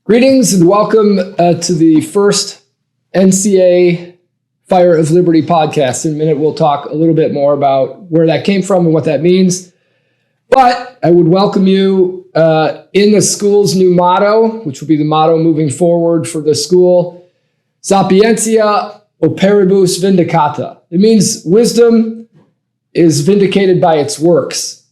Greetings and welcome to the first NCA Fire of Liberty podcast. In a minute, we'll talk a little bit more about where that came from and what that means. But I would welcome you in the school's new motto, which will be the motto moving forward for the school, Sapientia, Operibus, Vindicata. It means wisdom is vindicated by its works.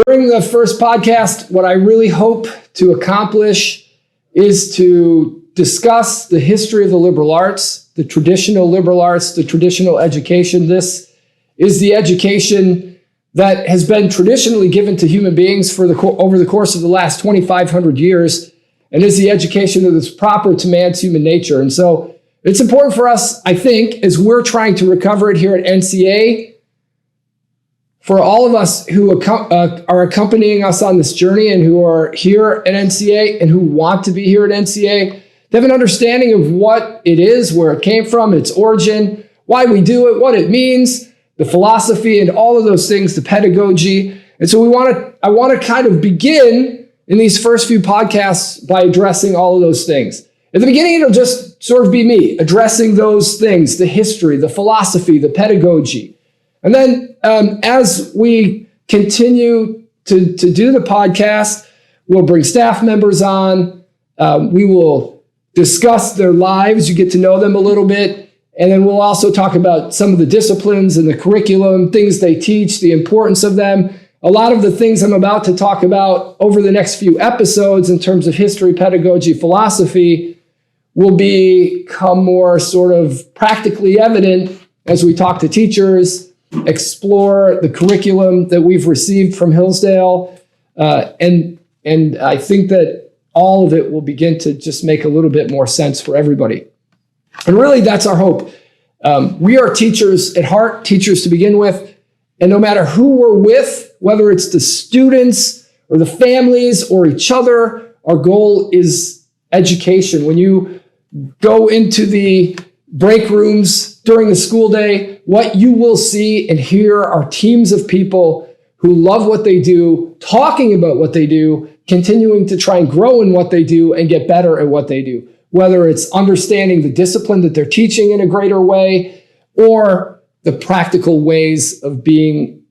During the first podcast, what I really hope to accomplish is to discuss the history of the liberal arts, the traditional liberal arts, the traditional education. This is the education that has been traditionally given to human beings over the course of the last 2,500 years, and is the education that is proper to man's human nature. And so it's important for us, I think, as we're trying to recover it here at NCA, for all of us who are accompanying us on this journey and who are here at NCA and who want to be here at NCA, to have an understanding of what it is, where it came from, its origin, why we do it, what it means, the philosophy and all of those things, the pedagogy. And so I want to kind of begin in these first few podcasts by addressing all of those things. At the beginning, it'll just sort of be me addressing those things, the history, the philosophy, the pedagogy. And then as we continue to do the podcast, we'll bring staff members on. We will discuss their lives. You get to know them a little bit. And then we'll also talk about some of the disciplines and the curriculum, things they teach, the importance of them. A lot of the things I'm about to talk about over the next few episodes in terms of history, pedagogy, philosophy will become more sort of practically evident as we talk to teachers, explore the curriculum that we've received from Hillsdale. And I think that all of it will begin to just make a little bit more sense for everybody. And really, that's our hope. We are teachers at heart, teachers to begin with. And no matter who we're with, whether it's the students or the families or each other, our goal is education. When you go into the break rooms during the school day, what you will see and hear are teams of people who love what they do, talking about what they do, continuing to try and grow in what they do and get better at what they do, whether it's understanding the discipline that they're teaching in a greater way or the practical ways of being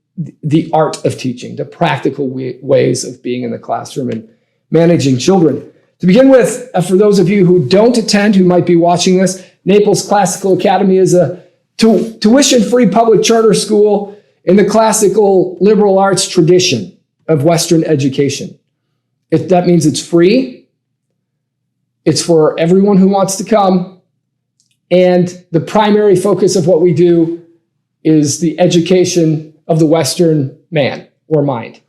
the art of teaching, the practical ways of being in the classroom and managing children. To begin with, for those of you who don't attend, who might be watching this, Naples Classical Academy is a tuition-free public charter school in the classical liberal arts tradition of Western education. That means it's free. It's for everyone who wants to come. And the primary focus of what we do is the education of the Western man or mind.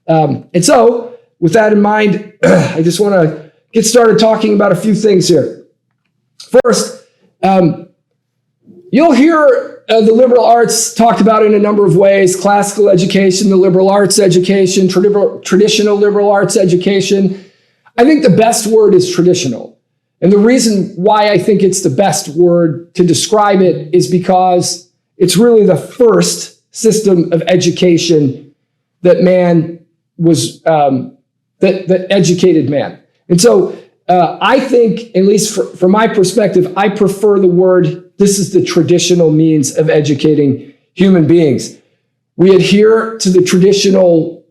And so with that in mind, I just want to get started talking about a few things here. First, you'll hear the liberal arts talked about in a number of ways: classical education, the liberal arts education, traditional liberal arts education. I think the best word is traditional. And the reason why I think it's the best word to describe it is because it's really the first system of education that man was, that educated man. And so I think, at least from my perspective, I prefer the word, this is the traditional means of educating human beings. We adhere to the traditional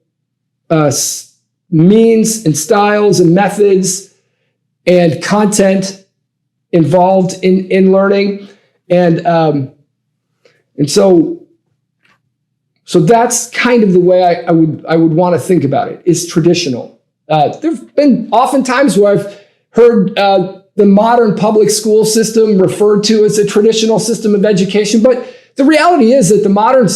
means and styles and methods and content involved in learning. And so that's kind of the way I would want to think about it, is traditional. There've been often times where I've heard the modern public school system referred to as a traditional system of education, but the reality is that the modern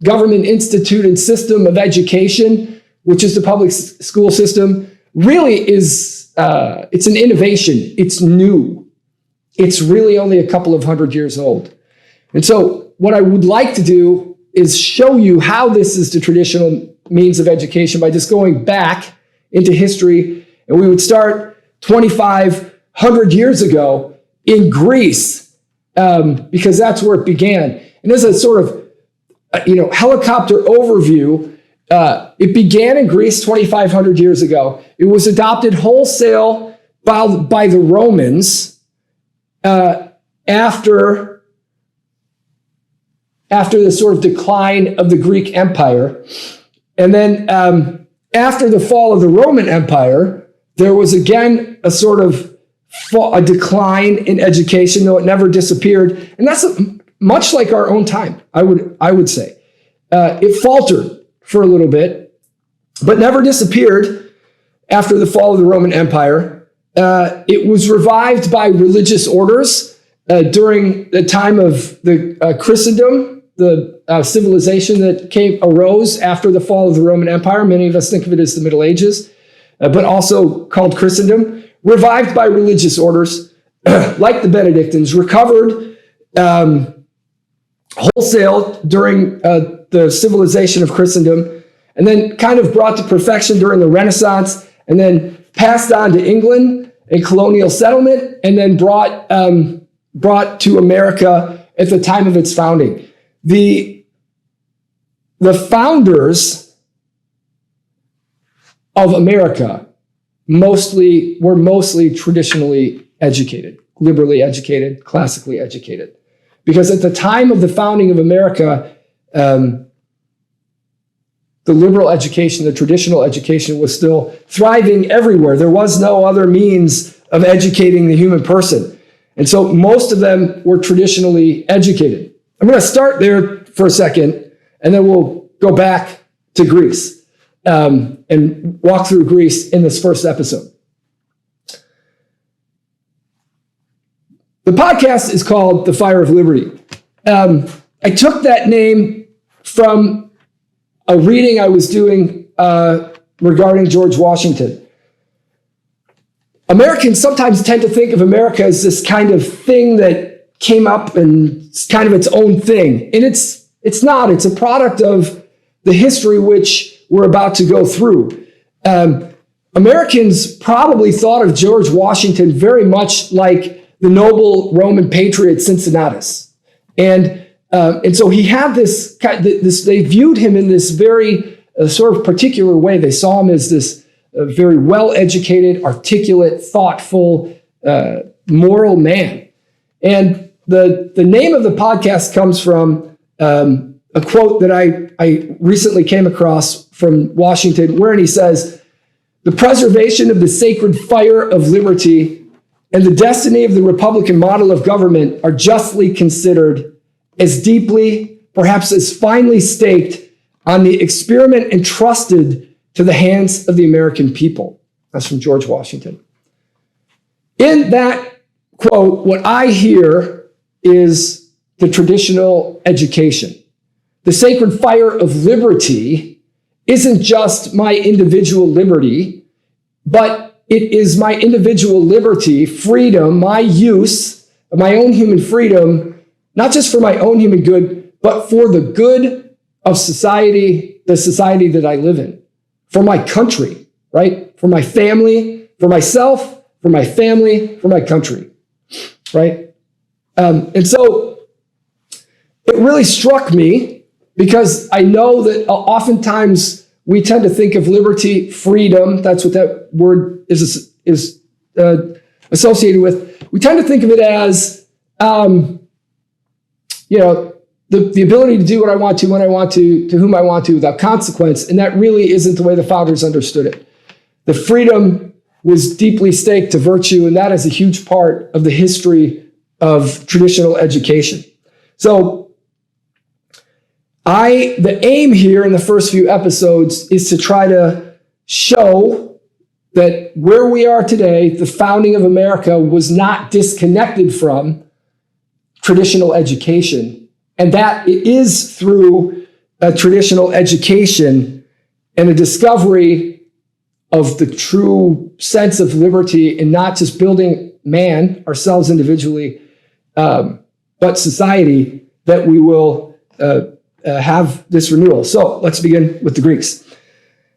government instituted system of education, which is the public school system, really is it's an innovation. It's new. It's really only a couple of hundred years old. And so what I would like to do is show you how this is the traditional means of education by just going back into history. And we would start 2,500 years ago in Greece, because that's where it began. And as a sort of helicopter overview, It began in Greece 2,500 years ago. It was adopted wholesale by the Romans after the sort of decline of the Greek Empire. And then after the fall of the Roman Empire, there was again a sort of a decline in education, though it never disappeared. And that's much like our own time, I would say. It faltered for a little bit, but never disappeared after the fall of the Roman Empire. It was revived by religious orders during the time of the Christendom, the civilization that arose after the fall of the Roman Empire. Many of us think of it as the Middle Ages, but also called Christendom. Revived by religious orders, like the Benedictines, recovered wholesale during the civilization of Christendom, and then kind of brought to perfection during the Renaissance, and then passed on to England in colonial settlement, and then brought to America at the time of its founding. The founders of America were mostly traditionally educated, liberally educated, classically educated. Because at the time of the founding of America, the liberal education, the traditional education was still thriving everywhere. There was no other means of educating the human person. And so most of them were traditionally educated. I'm going to start there for a second, and then we'll go back to Greece and walk through Greece in this first episode. The podcast is called The Fire of Liberty. I took that name from a reading I was doing regarding George Washington. Americans sometimes tend to think of America as this kind of thing that came up and it's kind of its own thing. And it's not. It's a product of the history which we're about to go through. Americans probably thought of George Washington very much like the noble Roman patriot Cincinnatus. And so he had this, they viewed him in this very sort of particular way. They saw him as this very well-educated, articulate, thoughtful, moral man. And the name of the podcast comes from a quote that I recently came across from Washington, wherein he says, "The preservation of the sacred fire of liberty and the destiny of the Republican model of government are justly considered as deeply, perhaps as finely staked on the experiment entrusted to the hands of the American people." That's from George Washington. In that quote, what I hear is the traditional education. The sacred fire of liberty isn't just my individual liberty, but it is my individual liberty, freedom, my use of my own human freedom, not just for my own human good, but for the good of society, the society that I live in, for my country, right? For my family, for myself, for my family, for my country, right? And so it really struck me because I know that oftentimes we tend to think of liberty, freedom, that's what that word is associated with. We tend to think of it as, the ability to do what I want to, when I want to whom I want to, without consequence. And that really isn't the way the founders understood it. The freedom was deeply staked to virtue, and that is a huge part of the history of traditional education. So the aim here in the first few episodes is to try to show that where we are today, the founding of America was not disconnected from traditional education, and that it is through a traditional education and a discovery of the true sense of liberty and not just building man, ourselves individually, but society, that we will have this renewal. So let's begin with the Greeks.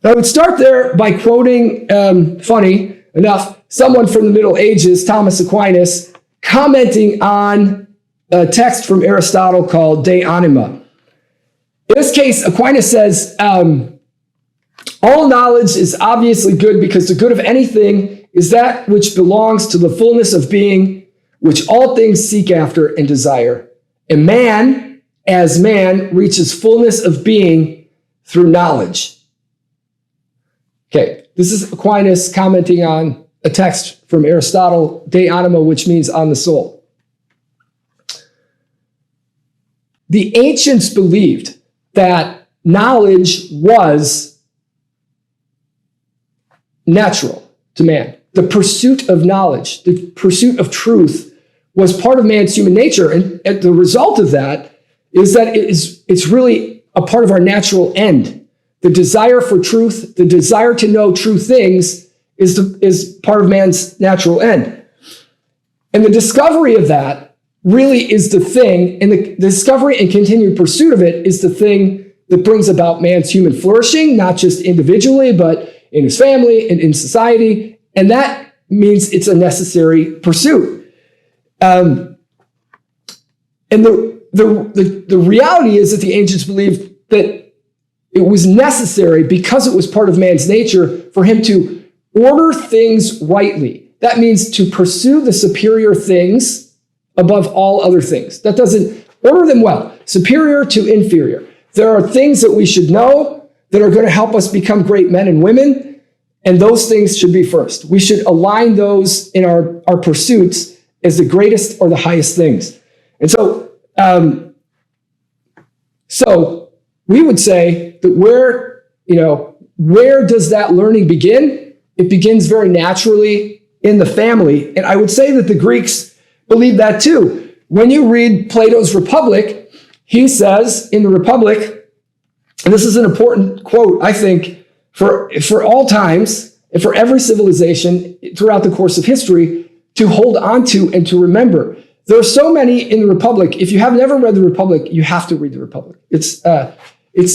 I would start there by quoting, funny enough, someone from the Middle Ages, Thomas Aquinas, commenting on a text from Aristotle called De Anima. In this case, Aquinas says, All knowledge is obviously good because the good of anything is that which belongs to the fullness of being, which all things seek after and desire. And man, as man, reaches fullness of being through knowledge. Okay, this is Aquinas commenting on a text from Aristotle, De Anima, which means on the soul. The ancients believed that knowledge was natural to man. The pursuit of knowledge, the pursuit of truth was part of man's human nature. And the result of that is that it's really a part of our natural end. The desire for truth, the desire to know true things is part of man's natural end. And the discovery of that really is the thing, and the discovery and continued pursuit of it is the thing that brings about man's human flourishing, not just individually, but in his family and in society. And that means it's a necessary pursuit. And the reality is that the ancients believed that it was necessary because it was part of man's nature for him to order things rightly. That means to pursue the superior things above all other things. That doesn't order them well, superior to inferior. There are things that we should know that are going to help us become great men and women, and those things should be first. We should align those in our pursuits as the greatest or the highest things. And so we would say that where does that learning begin? It begins very naturally in the family. And I would say that the Greeks believe that too. When you read Plato's Republic, he says in the Republic, and this is an important quote, I think, for all times and for every civilization throughout the course of history to hold on to and to remember. There are so many in the Republic. If you have never read the Republic, you have to read the Republic. It's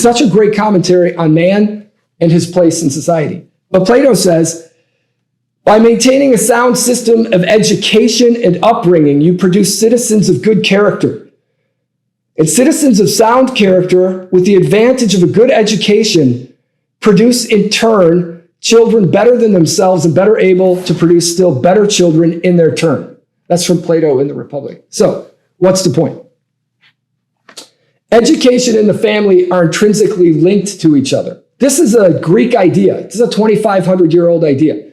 such a great commentary on man and his place in society. But Plato says, by maintaining a sound system of education and upbringing, you produce citizens of good character. And citizens of sound character, with the advantage of a good education, produce in turn children better than themselves and better able to produce still better children in their turn. That's from Plato in the Republic. So, what's the point? Education and the family are intrinsically linked to each other. This is a Greek idea. This is a 2,500-year-old idea.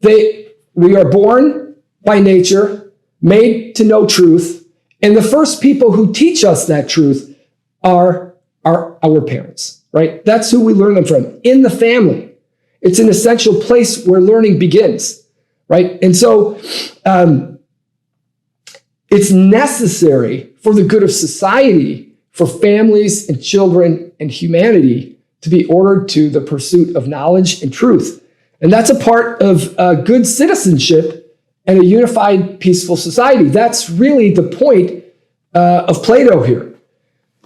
We are born by nature, made to know truth, and the first people who teach us that truth are our parents, right? That's who we learn them from, in the family. It's an essential place where learning begins, right? And so it's necessary for the good of society for families and children and humanity to be ordered to the pursuit of knowledge and truth. And that's a part of good citizenship and a unified, peaceful society. That's really the point of Plato here.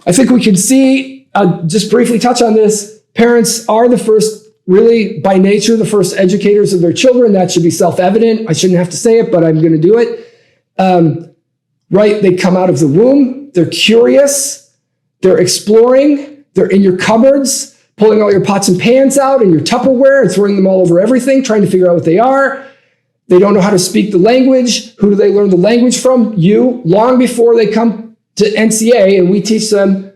I think we can see, just briefly touch on this, parents are the first, really by nature, the first educators of their children. That should be self-evident. I shouldn't have to say it, but I'm going to do it. Right? They come out of the womb. They're curious. They're exploring. They're in your cupboards, pulling all your pots and pans out and your Tupperware and throwing them all over everything, trying to figure out what they are. They don't know how to speak the language. Who do they learn the language from? You, long before they come to NCA, and we teach them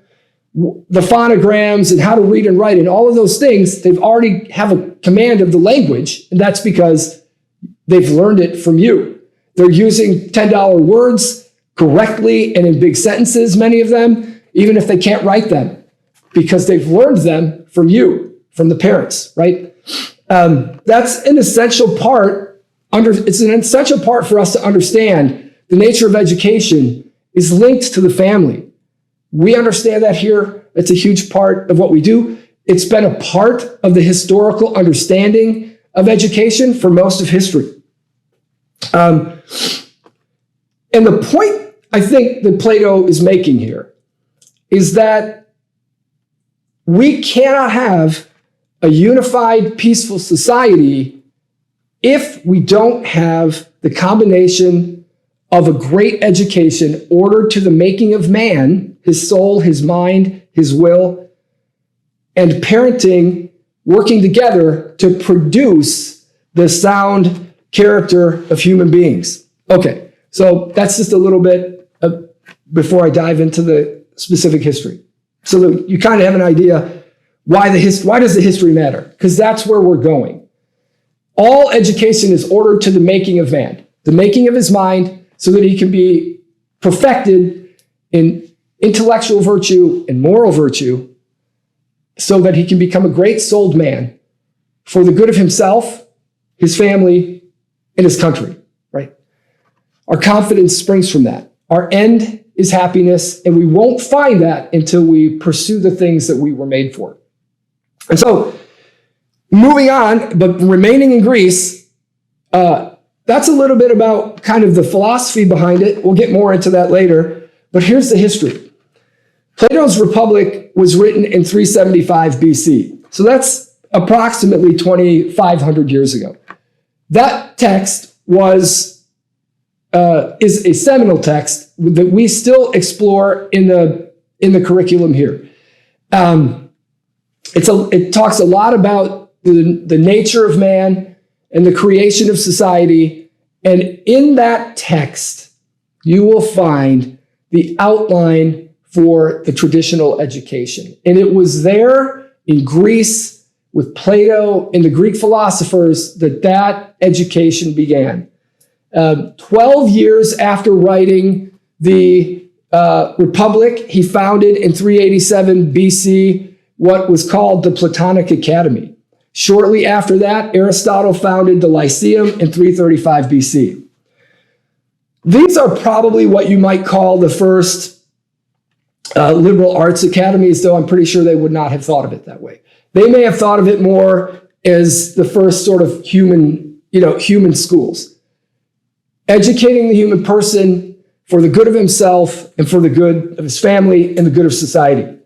the phonograms and how to read and write and all of those things. They've already have a command of the language, and that's because they've learned it from you. They're using $10 words correctly and in big sentences, many of them, even if they can't write them, because they've learned them from you, from the parents, right? That's an essential part. It's an essential part for us to understand the nature of education is linked to the family. We understand that here. It's a huge part of what we do. It's been a part of the historical understanding of education for most of history. And the point I think that Plato is making here is that we cannot have a unified, peaceful society if we don't have the combination of a great education ordered to the making of man, his soul, his mind, his will, and parenting working together to produce the sound character of human beings. Okay, so that's just a little bit before I dive into the specific history. So that you kind of have an idea why does the history matter? Because that's where we're going. All education is ordered to the making of man, the making of his mind, so that he can be perfected in intellectual virtue and moral virtue, so that he can become a great souled man for the good of himself, his family, and his country, right? Our confidence springs from that. Our end is happiness, and we won't find that until we pursue the things that we were made for. And so, moving on, but remaining in Greece, that's a little bit about kind of the philosophy behind it. We'll get more into that later, but here's the history. Plato's Republic was written in 375 BC. So that's approximately 2,500 years ago. That text is a seminal text that we still explore in the curriculum here. It talks a lot about the nature of man and the creation of society. And in that text, you will find the outline for the traditional education. And it was there in Greece with Plato and the Greek philosophers that education began. 12 years after writing the Republic, he founded in 387 BC what was called the Platonic Academy. Shortly after that, Aristotle founded the Lyceum in 335 BC. These are probably what you might call the first liberal arts academies, though I'm pretty sure they would not have thought of it that way. They may have thought of it more as the first sort of human schools, educating the human person for the good of himself and for the good of his family and the good of society.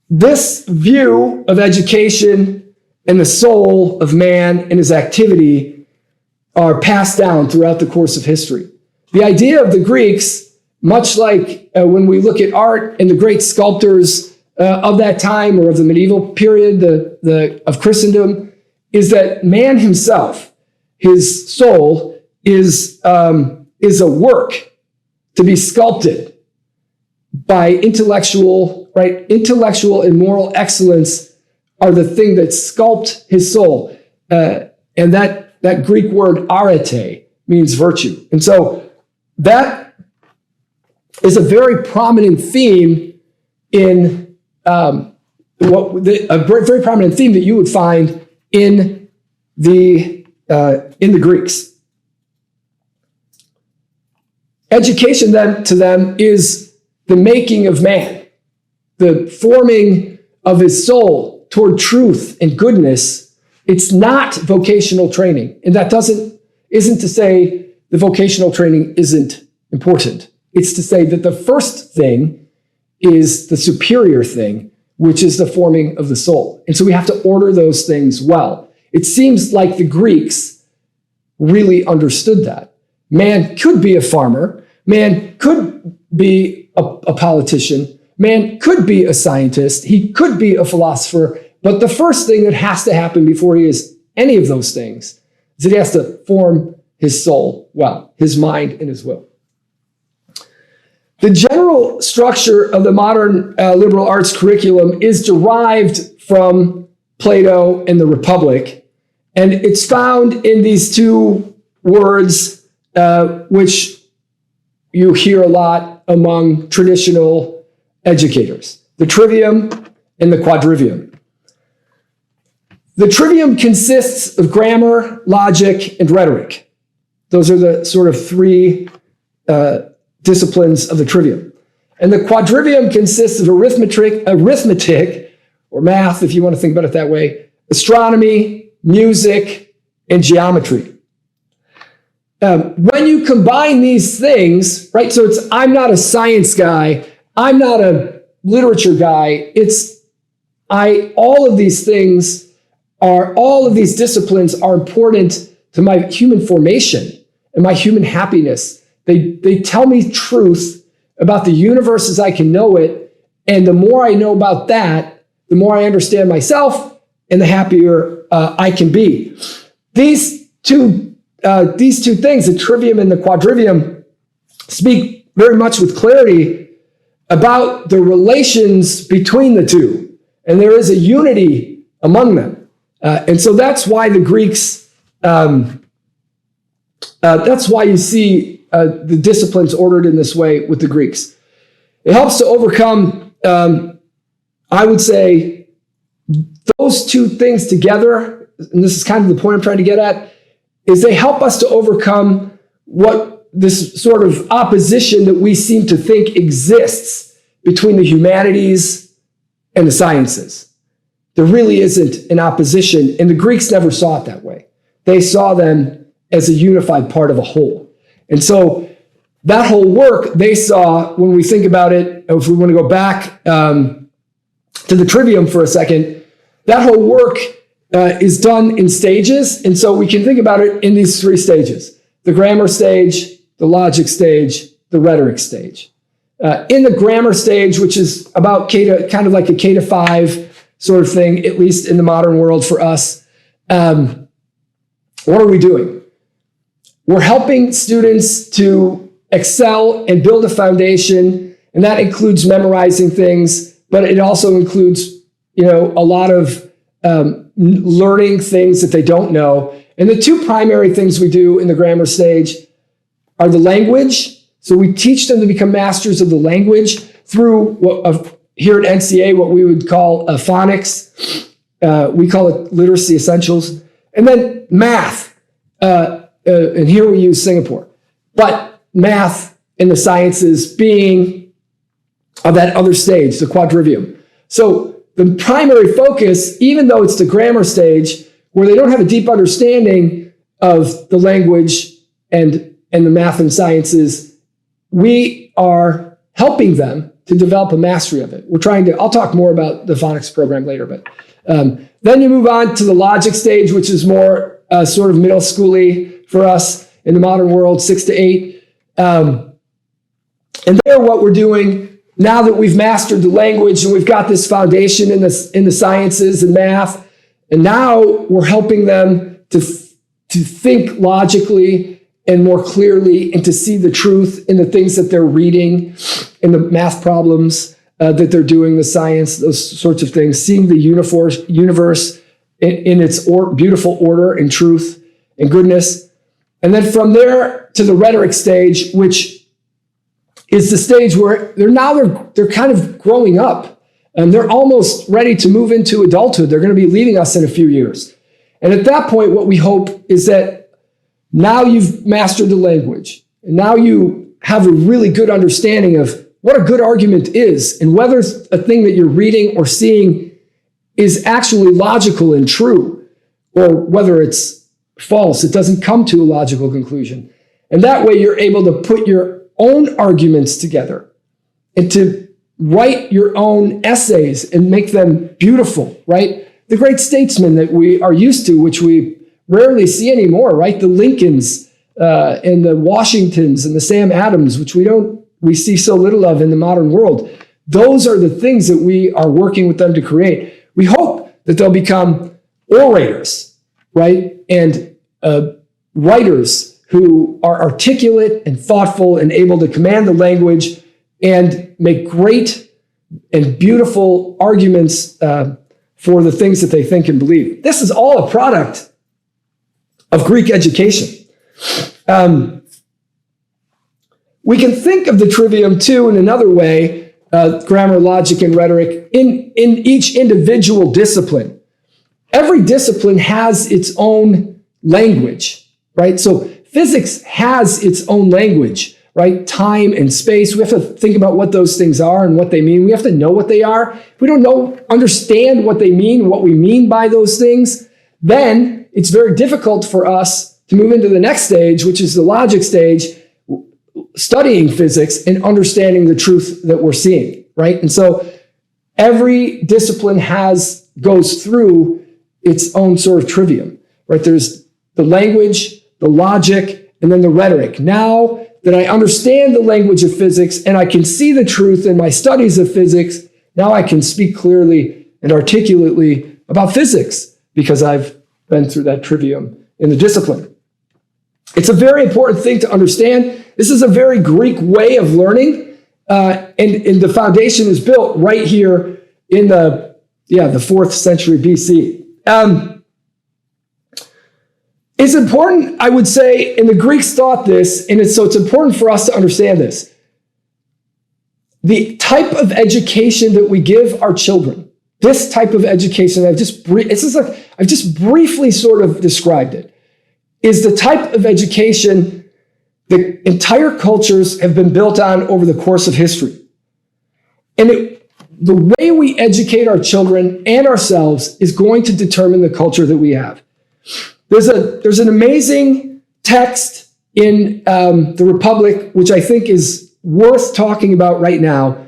This view of education and the soul of man and his activity are passed down throughout the course of history. The idea of the Greeks, much like when we look at art and the great sculptors of that time or of the medieval period of Christendom, is that man himself, his soul, is a work to be sculpted by intellectual and moral excellence are the thing that sculpt his soul. And that Greek word arete means virtue. And so that is a very prominent theme in very prominent theme that you would find in the Greeks. Education then to them is the making of man, the forming of his soul toward truth and goodness. It's not vocational training. And that isn't to say the vocational training isn't important. It's to say that the first thing is the superior thing, which is the forming of the soul. And so we have to order those things well. It seems like the Greeks really understood that. Man could be a farmer. Man could be a politician. Man could be a scientist. He could be a philosopher. But the first thing that has to happen before he is any of those things is that he has to form his soul well, his mind and his will. The general structure of the modern liberal arts curriculum is derived from Plato and the Republic. And it's found in these two words, which you hear a lot among traditional educators, the trivium and the quadrivium. The trivium consists of grammar, logic, and rhetoric. Those are the sort of three disciplines of the trivium. And the quadrivium consists of arithmetic, or math, if you want to think about it that way, astronomy, music, and geometry. When you combine these things, right, so I'm not a science guy, I'm not a literature guy, all of these disciplines are important to my human formation and my human happiness. They tell me truth about the universe as I can know it, and the more I know about that, the more I understand myself, and the happier I can be. These two things, the trivium and the quadrivium, speak very much with clarity about the relations between the two, and there is a unity among them. And so that's why the Greeks, that's why you see the disciplines ordered in this way with the Greeks. It helps to overcome, I would say, those two things together, and this is kind of the point I'm trying to get at, is they help us to overcome what this sort of opposition that we seem to think exists between the humanities and the sciences. There really isn't an opposition, and the Greeks never saw it that way. They saw them as a unified part of a whole. And so that whole work they saw, when we think about it, if we want to go back to the trivium for a second, that whole work is done in stages. And so we can think about it in these three stages: the grammar stage, the logic stage, the rhetoric stage. In the grammar stage, which is about kind of like a K to 5 sort of thing, at least in the modern world for us, what are we doing? We're helping students to excel and build a foundation, and that includes memorizing things, but it also includes, a lot of learning things that they don't know. And the two primary things we do in the grammar stage are the language. So we teach them to become masters of the language through here at NCA, what we would call phonics. We call it literacy essentials. And then math. And here we use Singapore. But math and the sciences being of that other stage, the quadrivium. So the primary focus, even though it's the grammar stage, where they don't have a deep understanding of the language and the math and sciences, we are helping them to develop a mastery of it. I'll talk more about the phonics program later, but then you move on to the logic stage, which is more sort of middle schooly for us in the modern world, 6 to 8. And there, what we're doing, now that we've mastered the language and we've got this foundation in the sciences and math, and now we're helping them to think logically and more clearly, and to see the truth in the things that they're reading, in the math problems that they're doing, the science, those sorts of things, seeing the universe in its beautiful order and truth and goodness. And then from there to the rhetoric stage, which is the stage where they're kind of growing up, and they're almost ready to move into adulthood. They're going to be leaving us in a few years. And at that point, what we hope is that now you've mastered the language, and now you have a really good understanding of what a good argument is, and whether a thing that you're reading or seeing is actually logical and true, or whether it's false. It doesn't come to a logical conclusion. And that way you're able to put your own arguments together and to write your own essays and make them beautiful, right? The great statesmen that we are used to, which we rarely see anymore, right? The Lincolns and the Washingtons and the Sam Adams, which we see so little of in the modern world. Those are the things that we are working with them to create. We hope that they'll become orators, right? And writers who are articulate and thoughtful and able to command the language and make great and beautiful arguments for the things that they think and believe. This is all a product of Greek education. We can think of the trivium too in another way, grammar, logic, and rhetoric, in each individual discipline. Every discipline has its own language, right? So physics has its own language, right? Time and space. We have to think about what those things are and what they mean. We have to know what they are. If we don't understand what they mean, what we mean by those things, then it's very difficult for us to move into the next stage, which is the logic stage, studying physics and understanding the truth that we're seeing, right? And so every discipline goes through its own sort of trivium, right? There's the language, the logic, and then the rhetoric. Now that I understand the language of physics and I can see the truth in my studies of physics, now I can speak clearly and articulately about physics, because I've been through that trivium in the discipline. It's a very important thing to understand. This is a very Greek way of learning, and the foundation is built right here in the 4th century BC. It's important, I would say, and the Greeks thought this, and it's important for us to understand this. The type of education that we give our children, this type of education, I've just briefly sort of described it, is the type of education that entire cultures have been built on over the course of history. And the way we educate our children and ourselves is going to determine the culture that we have. There's an amazing text in the Republic, which I think is worth talking about right now.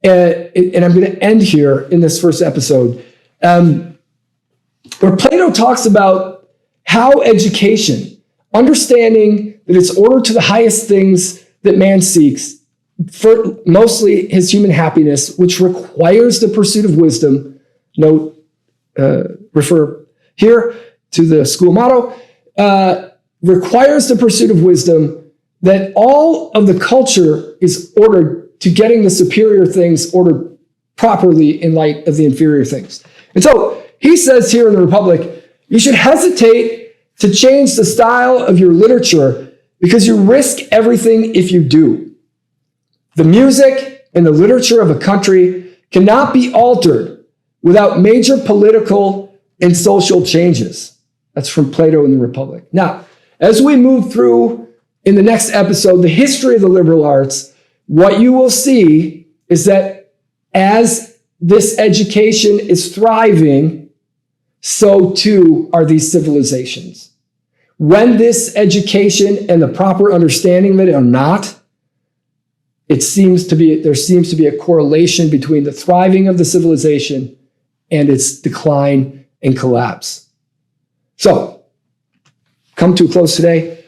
And I'm going to end here in this first episode, where Plato talks about how education, understanding that it's ordered to the highest things that man seeks, for mostly his human happiness, which requires the pursuit of wisdom. Note, refer here to the school motto, requires the pursuit of wisdom, that all of the culture is ordered to getting the superior things ordered properly in light of the inferior things. And so he says here in the Republic, you should hesitate to change the style of your literature because you risk everything if you do. The music and the literature of a country cannot be altered without major political and social changes. That's from Plato in the Republic. Now, as we move through in the next episode, the history of the liberal arts, what you will see is that as this education is thriving, so too are these civilizations. When this education and the proper understanding of it are not, there seems to be a correlation between the thriving of the civilization and its decline and collapse. So, come to a close today.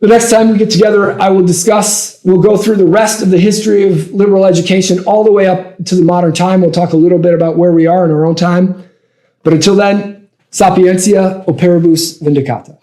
The next time we get together, we'll go through the rest of the history of liberal education all the way up to the modern time. We'll talk a little bit about where we are in our own time. But until then, Sapientia, Operibus, Vindicata.